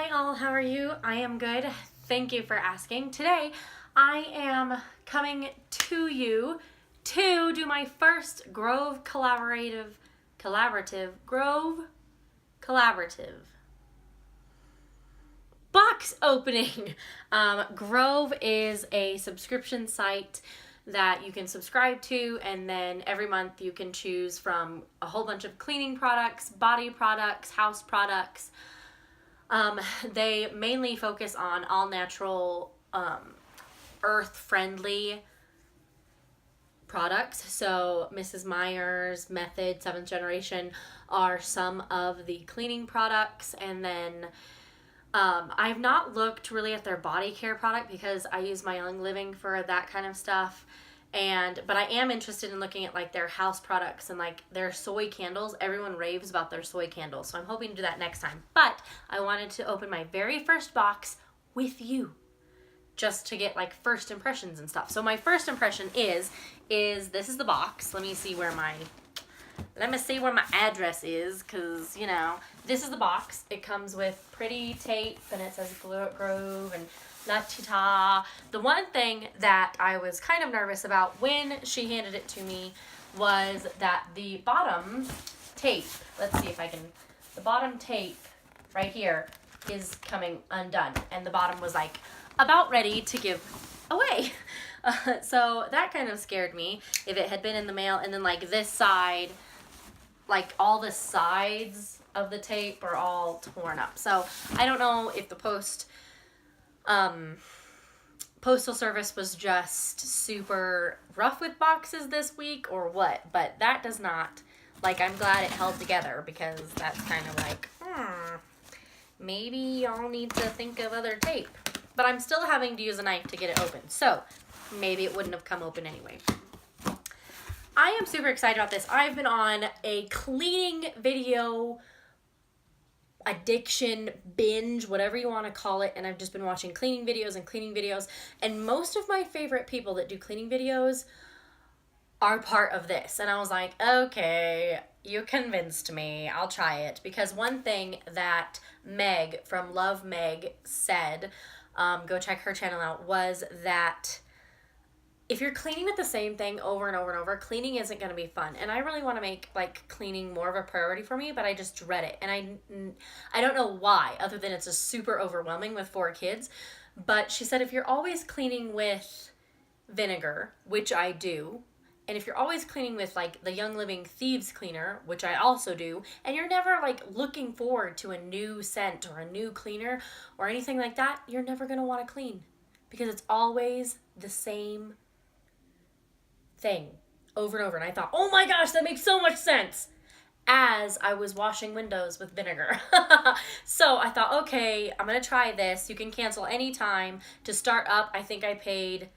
Hi all, how are you? I am good. Thank you for asking. Today I am coming to you to do my first Grove collaborative box opening. Grove is a subscription site that you can subscribe to, and then every month you can choose from a whole bunch of cleaning products, body products, house products. They mainly focus on all natural, earth-friendly products. So Mrs. Meyer's, Method, 7th Generation are some of the cleaning products. And then I've not looked really at their body care product because I use my Young Living for that kind of stuff. But I am interested in looking at like their house products and like their soy candles. Everyone raves about their soy candles, so I'm hoping to do that next time. But I wanted to open my very first box with you, just to get like first impressions and stuff. So my first impression is this is the box. Let me see where my address is, because you know, this is the box. It comes with pretty tape and it says Grove and La Tita. The one thing that I was kind of nervous about when she handed it to me was that the bottom tape, let's see if I can, the bottom tape right here is coming undone, and the bottom was like about ready to give away. So that kind of scared me if it had been in the mail, and then like this side, like all the sides of the tape are all torn up. So I don't know if the postal service was just super rough with boxes this week or what, but that does not, like, I'm glad it held together, because that's kind of like, maybe y'all need to think of other tape. But I'm still having to use a knife to get it open, so maybe it wouldn't have come open anyway. I am super excited about this. I've been on a cleaning video addiction binge, whatever you want to call it, and I've just been watching cleaning videos, and most of my favorite people that do cleaning videos are part of this, and I was like, okay, you convinced me, I'll try it. Because one thing that Meg from Love Meg said, go check her channel out, was that if you're cleaning with the same thing over and over and over, cleaning isn't going to be fun. And I really want to make like cleaning more of a priority for me, but I just dread it. And I don't know why, other than it's just super overwhelming with 4 kids. But she said if you're always cleaning with vinegar, which I do, and if you're always cleaning with like the Young Living Thieves Cleaner, which I also do, and you're never like looking forward to a new scent or a new cleaner or anything like that, you're never going to want to clean, because it's always the same thing over and over. And I thought, oh my gosh, that makes so much sense, as I was washing windows with vinegar. So I thought, okay, I'm gonna try this. You can cancel anytime. To start up, I think I paid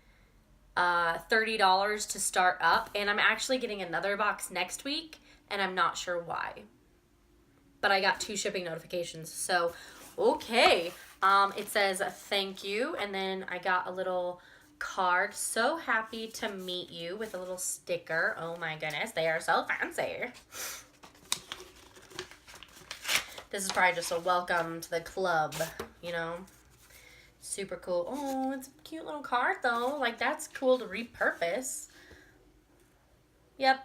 $30 to start up, and I'm actually getting another box next week, and I'm not sure why, but I got 2 shipping notifications. So okay, it says thank you, and then I got a little card, so happy to meet you, with a little sticker. Oh my goodness, they are so fancy. This is probably just a welcome to the club, you know. Super cool. Oh, it's a cute little card though. Like, that's cool to repurpose. Yep.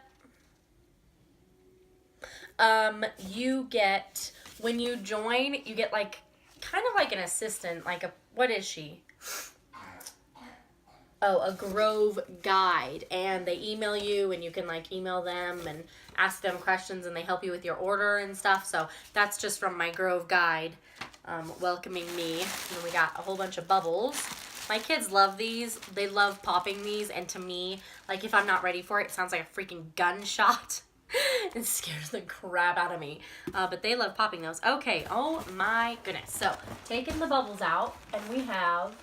You get, when you join, you get like kind of like an assistant, like a, what is she? Oh, a Grove guide, and they email you, and you can like email them and ask them questions, and they help you with your order and stuff. So that's just from my Grove guide, welcoming me. And then we got a whole bunch of bubbles. My kids love these. They love popping these, and to me, like, if I'm not ready for it, it sounds like a freaking gunshot. It scares the crap out of me. But they love popping those. Okay, oh my goodness. So, taking the bubbles out, and we have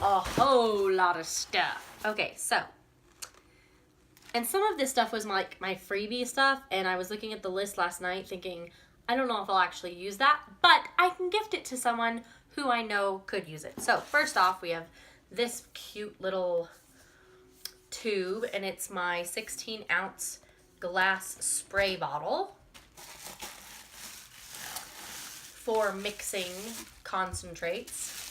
a whole lot of stuff. Okay, so, and some of this stuff was my freebie stuff, and I was looking at the list last night thinking, I don't know if I'll actually use that, but I can gift it to someone who I know could use it. So first off, we have this cute little tube, and it's my 16-ounce glass spray bottle for mixing concentrates.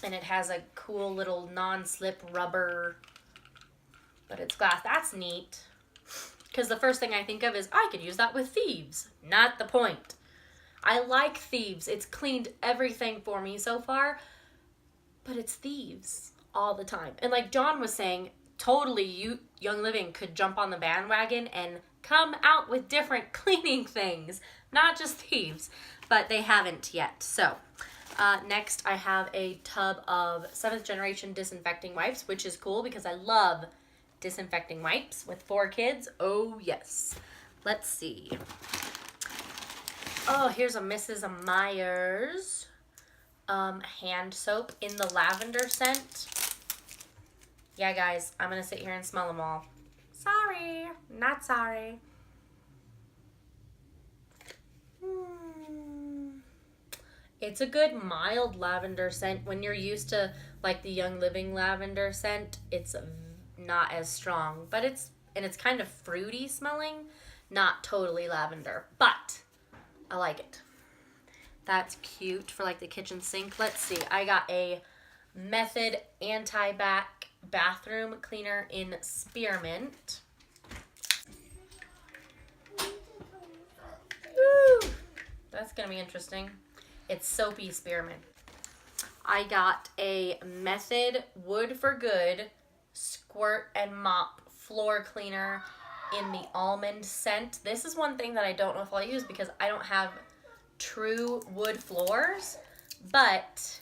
And it has a cool little non-slip rubber, but it's glass. That's neat. Because the first thing I think of is, I could use that with thieves. Not the point. I like thieves. It's cleaned everything for me so far, but it's thieves all the time. And like John was saying, totally Young Living could jump on the bandwagon and come out with different cleaning things, not just thieves, but they haven't yet. So next I have a tub of 7th generation disinfecting wipes, which is cool because I love disinfecting wipes with 4 kids. Oh yes. Let's see. Oh, here's a Mrs. Meyer's hand soap in the lavender scent. Yeah, guys, I'm going to sit here and smell them all. Sorry, not sorry. It's a good mild lavender scent. When you're used to like the Young Living lavender scent, it's not as strong, but it's kind of fruity smelling, not totally lavender, but I like it. That's cute for like the kitchen sink. Let's see. I got a Method Anti-Bac bathroom cleaner in spearmint. Woo! That's gonna be interesting. It's soapy spearmint. I got a Method Wood for Good squirt and mop floor cleaner in the almond scent. This is one thing that I don't know if I'll use because I don't have true wood floors, but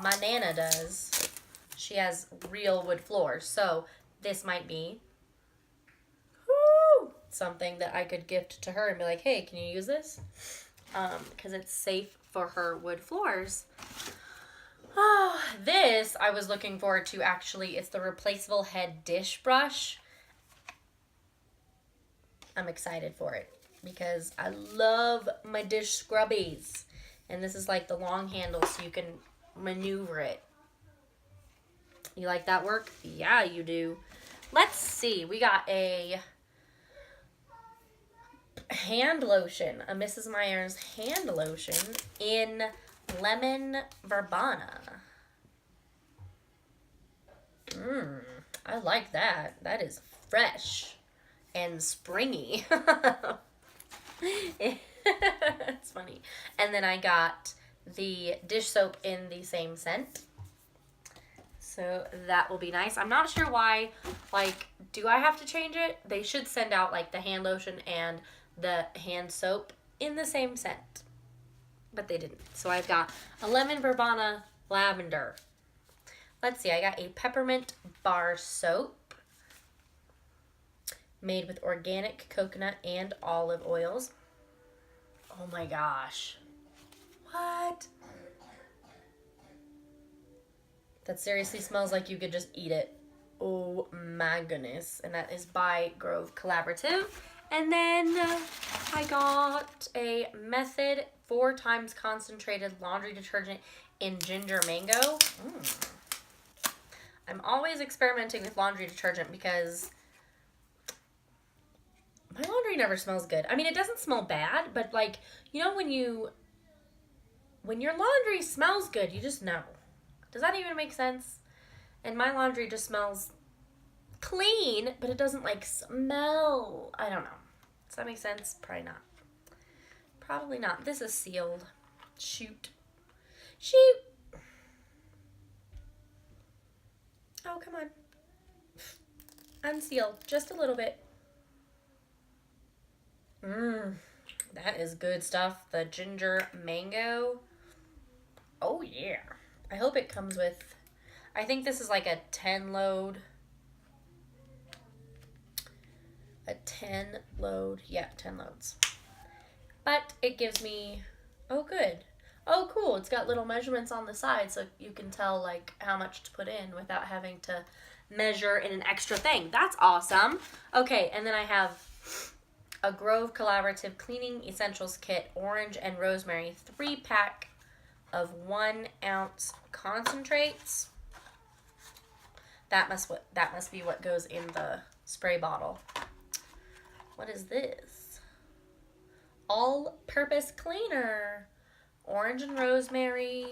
my Nana does. She has real wood floors, so this might be something that I could gift to her and be like, hey, can you use this? Because it's safe for her wood floors. Oh, this I was looking forward to actually. It's the replaceable head dish brush. I'm excited for it because I love my dish scrubbies. And this is like the long handle so you can maneuver it. You like that work? Yeah, you do. Let's see. We got a hand lotion, a Mrs. Meyer's hand lotion in lemon verbena. I like that. That is fresh and springy. It's funny. And then I got the dish soap in the same scent. So that will be nice. I'm not sure why, like, do I have to change it? They should send out, like, the hand lotion and the hand soap in the same scent. But they didn't. So I've got a lemon verbena lavender. Let's see. I got a peppermint bar soap made with organic coconut and olive oils. Oh my gosh. What? That seriously smells like you could just eat it. Oh my goodness. And that is by Grove Collaborative. And then I got a Method 4 times concentrated laundry detergent in ginger mango. I'm always experimenting with laundry detergent because my laundry never smells good. I mean, it doesn't smell bad, but like, you know, when your laundry smells good, you just know. Does that even make sense? And my laundry just smells clean, but it doesn't like smell. I don't know. Does that make sense? Probably not. Probably not. This is sealed. Shoot. Shoot. Oh, come on. Unsealed. Just a little bit. That is good stuff. The ginger mango. Oh, yeah. I hope it comes with, I think this is like a 10 load. A 10 load. Yeah, 10 loads. But it gives me, oh, good. Oh, cool. It's got little measurements on the side so you can tell like how much to put in without having to measure in an extra thing. That's awesome. Okay, and then I have a Grove Collaborative Cleaning Essentials Kit, orange and rosemary, 3-pack of 1 ounce concentrates. That must be what goes in the spray bottle. What is this? all-purpose cleaner. Orange and rosemary.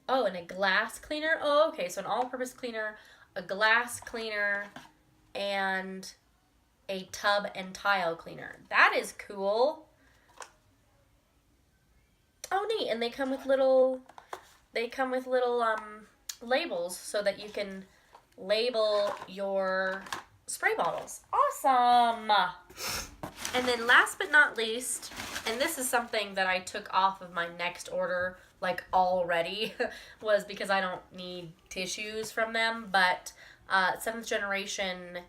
Oh, and a glass cleaner. Oh, okay, so an all-purpose cleaner, a glass cleaner, and a tub and tile cleaner. That is cool. Oh, neat. And they come with little labels so that you can label your spray bottles. Awesome. And then last but not least, and this is something that I took off of my next order like already, was because I don't need tissues from them, but 7th generation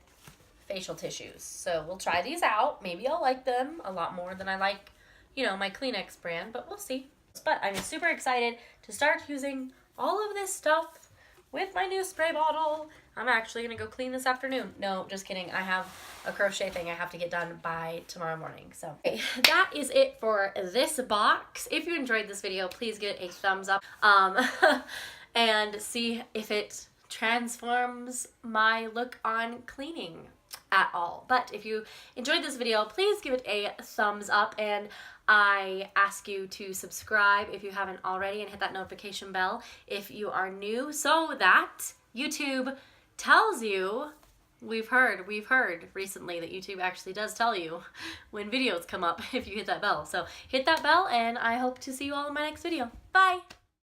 facial tissues. So we'll try these out. Maybe I'll like them a lot more than I like, you know, my Kleenex brand, but we'll see. But I'm super excited to start using all of this stuff with my new spray bottle. I'm actually going to go clean this afternoon. No, just kidding. I have a crochet thing I have to get done by tomorrow morning. So okay, that is it for this box. If you enjoyed this video, please give it a thumbs up and see if it transforms my look on cleaning at all. But if you enjoyed this video, please give it a thumbs up, and I ask you to subscribe if you haven't already and hit that notification bell if you are new, so that YouTube tells you, we've heard recently that YouTube actually does tell you when videos come up if you hit that bell. So hit that bell, and I hope to see you all in my next video. Bye!